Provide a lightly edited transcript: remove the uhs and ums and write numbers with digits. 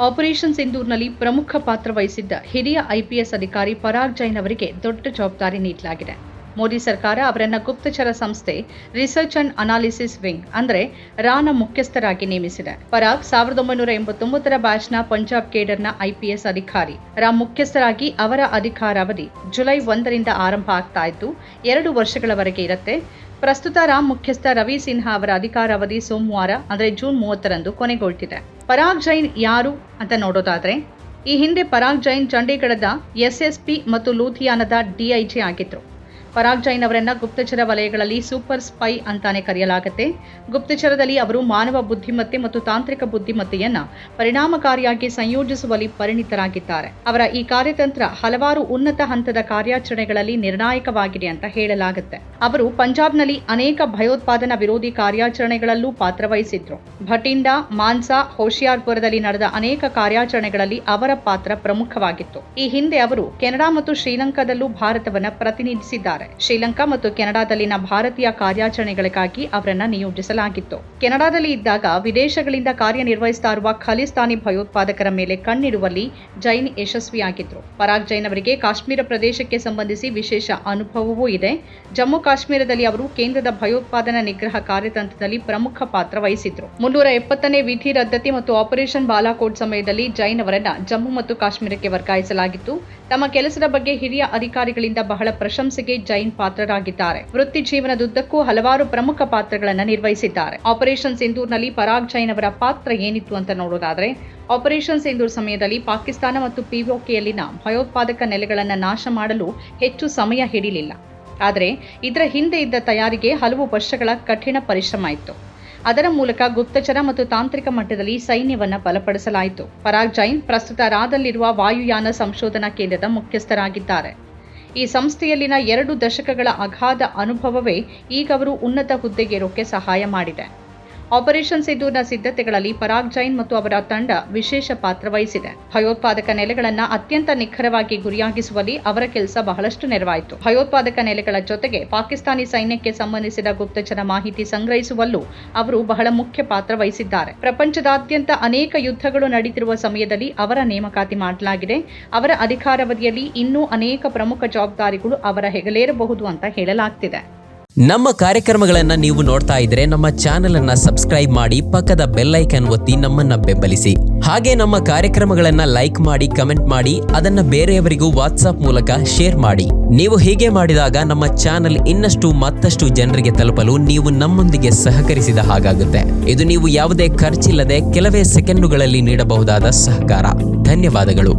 Operation ಸಿಂಧೂರ್ನಲ್ಲಿ ಪ್ರಮುಖ ಪಾತ್ರ ವಹಿಸಿದ್ದ ಹಿರಿಯ ಐಪಿಎಸ್ ಅಧಿಕಾರಿ ಪರಾಗ್ ಜೈನ್ ಅವರಿಗೆ ದೊಡ್ಡ ಜವಾಬ್ದಾರಿ ನೀಡಲಾಗಿದೆ. ಮೋದಿ ಸರ್ಕಾರ ಅವರನ್ನು ಗುಪ್ತಚರ ಸಂಸ್ಥೆ ರಿಸರ್ಚ್ ಅಂಡ್ ಅನಾಲಿಸಿಸ್ ವಿಂಗ್ ಅಂದರೆ ರಾನ ಮುಖ್ಯಸ್ಥರಾಗಿ ನೇಮಿಸಿದೆ. ಪರಾಗ್ 1989ರ ಬ್ಯಾಚ್ನ ಪಂಜಾಬ್ ಕೇಡರ್ನ ಐಪಿಎಸ್ ಅಧಿಕಾರಿ. ರಾ ಮುಖ್ಯಸ್ಥರಾಗಿ ಅವರ ಅಧಿಕಾರಾವಧಿ ಜುಲೈ 1ರಿಂದ ಆರಂಭ ಆಗ್ತಾ ಇದ್ದು 2 ವರ್ಷಗಳವರೆಗೆ ಇರುತ್ತೆ. ಪ್ರಸ್ತುತ ರಾಮ್ ಮುಖ್ಯಸ್ಥ ರವಿ ಸಿನ್ಹಾ ಅವರ ಅಧಿಕಾರಾವಧಿ ಸೋಮವಾರ ಅಂದರೆ ಜೂನ್ 30ರಂದು ಕೊನೆಗೊಳ್ತಿದೆ. ಪರಾಗ್ ಜೈನ್ ಯಾರು ಅಂತ ನೋಡೋದಾದ್ರೆ, ಈ ಹಿಂದೆ ಪರಾಗ್ ಜೈನ್ ಚಂಡೀಗಢದ ಎಸ್ಎಸ್ಪಿ ಮತ್ತು ಲೂಧಿಯಾನದ ಡಿಐಜಿ ಆಗಿದ್ರು. ಪರಾಗ್ ಜೈನ್ ಅವರನ್ನ ಗುಪ್ತಚರ ವಲಯಗಳಲ್ಲಿ ಸೂಪರ್ ಸ್ಪೈ ಅಂತಾನೆ ಕರೆಯಲಾಗುತ್ತೆ. ಗುಪ್ತಚರದಲ್ಲಿ ಅವರು ಮಾನವ ಬುದ್ಧಿಮತ್ತೆ ಮತ್ತು ತಾಂತ್ರಿಕ ಬುದ್ಧಿಮತ್ತೆಯನ್ನ ಪರಿಣಾಮಕಾರಿಯಾಗಿ ಸಂಯೋಜಿಸುವಲ್ಲಿ ಪರಿಣಿತರಾಗಿದ್ದಾರೆ. ಅವರ ಈ ಕಾರ್ಯತಂತ್ರ ಹಲವಾರು ಉನ್ನತ ಹಂತದ ಕಾರ್ಯಾಚರಣೆಗಳಲ್ಲಿ ನಿರ್ಣಾಯಕವಾಗಿದೆ ಅಂತ ಹೇಳಲಾಗುತ್ತೆ. ಅವರು ಪಂಜಾಬ್ನಲ್ಲಿ ಅನೇಕ ಭಯೋತ್ಪಾದನಾ ವಿರೋಧಿ ಕಾರ್ಯಾಚರಣೆಗಳಲ್ಲೂ ಪಾತ್ರವಹಿಸಿದ್ರು. ಭಟಿಂಡಾ, ಮಾನ್ಸಾ, ಹೋಶಿಯಾರ್ಪುರದಲ್ಲಿ ನಡೆದ ಅನೇಕ ಕಾರ್ಯಾಚರಣೆಗಳಲ್ಲಿ ಅವರ ಪಾತ್ರ ಪ್ರಮುಖವಾಗಿತ್ತು. ಈ ಹಿಂದೆ ಅವರು ಕೆನಡಾ ಮತ್ತು ಶ್ರೀಲಂಕಾದಲ್ಲೂ ಭಾರತವನ್ನ ಪ್ರತಿನಿಧಿಸಿದ್ದಾರೆ. ಶ್ರೀಲಂಕಾ ಮತ್ತು ಕೆನಡಾದಲ್ಲಿನ ಭಾರತೀಯ ಕಾರ್ಯಾಚರಣೆಗಳಿಗಾಗಿ ಅವರನ್ನ ನಿಯೋಜಿಸಲಾಗಿತ್ತು. ಕೆನಡಾದಲ್ಲಿ ಇದ್ದಾಗ ವಿದೇಶಗಳಿಂದ ಕಾರ್ಯನಿರ್ವಹಿಸ್ತಾ ಇರುವ ಖಲಿಸ್ತಾನಿ ಭಯೋತ್ಪಾದಕರ ಮೇಲೆ ಕಣ್ಣಿಡುವಲ್ಲಿ ಜೈನ್ ಯಶಸ್ವಿಯಾಗಿದ್ರು. ಪರಾಗ್ ಜೈನ್ ಅವರಿಗೆ ಕಾಶ್ಮೀರ ಪ್ರದೇಶಕ್ಕೆ ಸಂಬಂಧಿಸಿ ವಿಶೇಷ ಅನುಭವವೂ ಇದೆ. ಜಮ್ಮು ಕಾಶ್ಮೀರದಲ್ಲಿ ಅವರು ಕೇಂದ್ರದ ಭಯೋತ್ಪಾದನಾ ನಿಗ್ರಹ ಕಾರ್ಯತಂತ್ರದಲ್ಲಿ ಪ್ರಮುಖ ಪಾತ್ರ ವಹಿಸಿದ್ರು. 370ನೇ ವಿಧಿ ರದ್ದತಿ ಮತ್ತು ಆಪರೇಷನ್ ಬಾಲಾಕೋಟ್ ಸಮಯದಲ್ಲಿ ಜೈನ್ ಅವರನ್ನ ಜಮ್ಮು ಮತ್ತು ಕಾಶ್ಮೀರಕ್ಕೆ ವರ್ಗಾಯಿಸಲಾಗಿತ್ತು. ತಮ್ಮ ಕೆಲಸದ ಬಗ್ಗೆ ಹಿರಿಯ ಅಧಿಕಾರಿಗಳಿಂದ ಬಹಳ ಪ್ರಶಂಸೆಗೆ ಜೈನ್ ಪಾತ್ರರಾಗಿದ್ದಾರೆ. ವೃತ್ತಿ ಜೀವನದುದ್ದಕ್ಕೂ ಹಲವಾರು ಪ್ರಮುಖ ಪಾತ್ರಗಳನ್ನು ನಿರ್ವಹಿಸಿದ್ದಾರೆ. ಆಪರೇಷನ್ ಸಿಂಧೂರ್ನಲ್ಲಿ ಪರಾಗ್ ಜೈನ್ ಅವರ ಪಾತ್ರ ಏನಿತ್ತು ಅಂತ ನೋಡೋದಾದ್ರೆ, ಆಪರೇಷನ್ ಸಿಂಧೂರ್ ಸಮಯದಲ್ಲಿ ಪಾಕಿಸ್ತಾನ ಮತ್ತು ಪಿಒಕೆಯಲ್ಲಿನ ಭಯೋತ್ಪಾದಕ ನೆಲೆಗಳನ್ನು ನಾಶ ಮಾಡಲು ಹೆಚ್ಚು ಸಮಯ ಹಿಡಿಲಿಲ್ಲ. ಆದರೆ ಇದರ ಹಿಂದೆ ಇದ್ದ ತಯಾರಿಗೆ ಹಲವು ವರ್ಷಗಳ ಕಠಿಣ ಪರಿಶ್ರಮ ಇತ್ತು. ಅದರ ಮೂಲಕ ಗುಪ್ತಚರ ಮತ್ತು ತಾಂತ್ರಿಕ ಮಟ್ಟದಲ್ಲಿ ಸೈನ್ಯವನ್ನ ಬಲಪಡಿಸಲಾಯಿತು. ಪರಾಗ್ ಜೈನ್ ಪ್ರಸ್ತುತ ರಾದಲ್ಲಿರುವ ವಾಯುಯಾನ ಸಂಶೋಧನಾ ಕೇಂದ್ರದ ಮುಖ್ಯಸ್ಥರಾಗಿದ್ದಾರೆ. ಈ ಸಂಸ್ಥೆಯಲ್ಲಿನ 2 ದಶಕಗಳ ಅಗಾಧ ಅನುಭವವೇ ಈಗ ಅವರು ಉನ್ನತ ಹುದ್ದೆಗೇರೋಕೆ ಸಹಾಯ ಮಾಡಿದೆ. ಆಪರೇಷನ್ ಸಿಂಧೂರ್ನ ಸಿದ್ಧತೆಗಳಲ್ಲಿ ಪರಾಗ್ ಜೈನ್ ಮತ್ತು ಅವರ ತಂಡ ವಿಶೇಷ ಪಾತ್ರ ವಹಿಸಿದೆ. ಭಯೋತ್ಪಾದಕ ನೆಲೆಗಳನ್ನು ಅತ್ಯಂತ ನಿಖರವಾಗಿ ಗುರಿಯಾಗಿಸುವಲ್ಲಿ ಅವರ ಕೆಲಸ ಬಹಳಷ್ಟು ನೆರವಾಯಿತು. ಭಯೋತ್ಪಾದಕ ನೆಲೆಗಳ ಜೊತೆಗೆ ಪಾಕಿಸ್ತಾನಿ ಸೈನ್ಯಕ್ಕೆ ಸಂಬಂಧಿಸಿದ ಗುಪ್ತಚರ ಮಾಹಿತಿ ಸಂಗ್ರಹಿಸುವಲ್ಲೂ ಅವರು ಬಹಳ ಮುಖ್ಯ ಪಾತ್ರ ವಹಿಸಿದ್ದಾರೆ. ಪ್ರಪಂಚದಾದ್ಯಂತ ಅನೇಕ ಯುದ್ಧಗಳು ನಡೀತಿರುವ ಸಮಯದಲ್ಲಿ ಅವರ ನೇಮಕಾತಿ ಮಾಡಲಾಗಿದೆ. ಅವರ ಅಧಿಕಾರಾವಧಿಯಲ್ಲಿ ಇನ್ನೂ ಅನೇಕ ಪ್ರಮುಖ ಜವಾಬ್ದಾರಿಗಳು ಅವರ ಹೆಗಲೇರಬಹುದು ಅಂತ ಹೇಳಲಾಗ್ತಿದೆ. ನಮ್ಮ ಕಾರ್ಯಕ್ರಮಗಳನ್ನು ನೀವು ನೋಡ್ತಾ ಇದ್ರೆ ನಮ್ಮ ಚಾನೆಲ್ ಅನ್ನ ಸಬ್ಸ್ಕ್ರೈಬ್ ಮಾಡಿ, ಪಕ್ಕದ ಬೆಲ್ ಐಕಾನ್ ಒತ್ತಿ ನಮ್ಮನ್ನ ಬೆಂಬಲಿಸಿ. ಹಾಗೆ ನಮ್ಮ ಕಾರ್ಯಕ್ರಮಗಳನ್ನ ಲೈಕ್ ಮಾಡಿ, ಕಮೆಂಟ್ ಮಾಡಿ, ಅದನ್ನ ಬೇರೆಯವರಿಗೂ ವಾಟ್ಸ್ಆಪ್ ಮೂಲಕ ಶೇರ್ ಮಾಡಿ. ನೀವು ಹೀಗೆ ಮಾಡಿದಾಗ ನಮ್ಮ ಚಾನೆಲ್ ಮತ್ತಷ್ಟು ಜನರಿಗೆ ತಲುಪಲು ನೀವು ನಮ್ಮೊಂದಿಗೆ ಸಹಕರಿಸಿದ ಹಾಗಾಗುತ್ತೆ. ಇದು ನೀವು ಯಾವುದೇ ಖರ್ಚಿಲ್ಲದೆ ಕೆಲವೇ ಸೆಕೆಂಡುಗಳಲ್ಲಿ ನೀಡಬಹುದಾದ ಸಹಕಾರ. ಧನ್ಯವಾದಗಳು.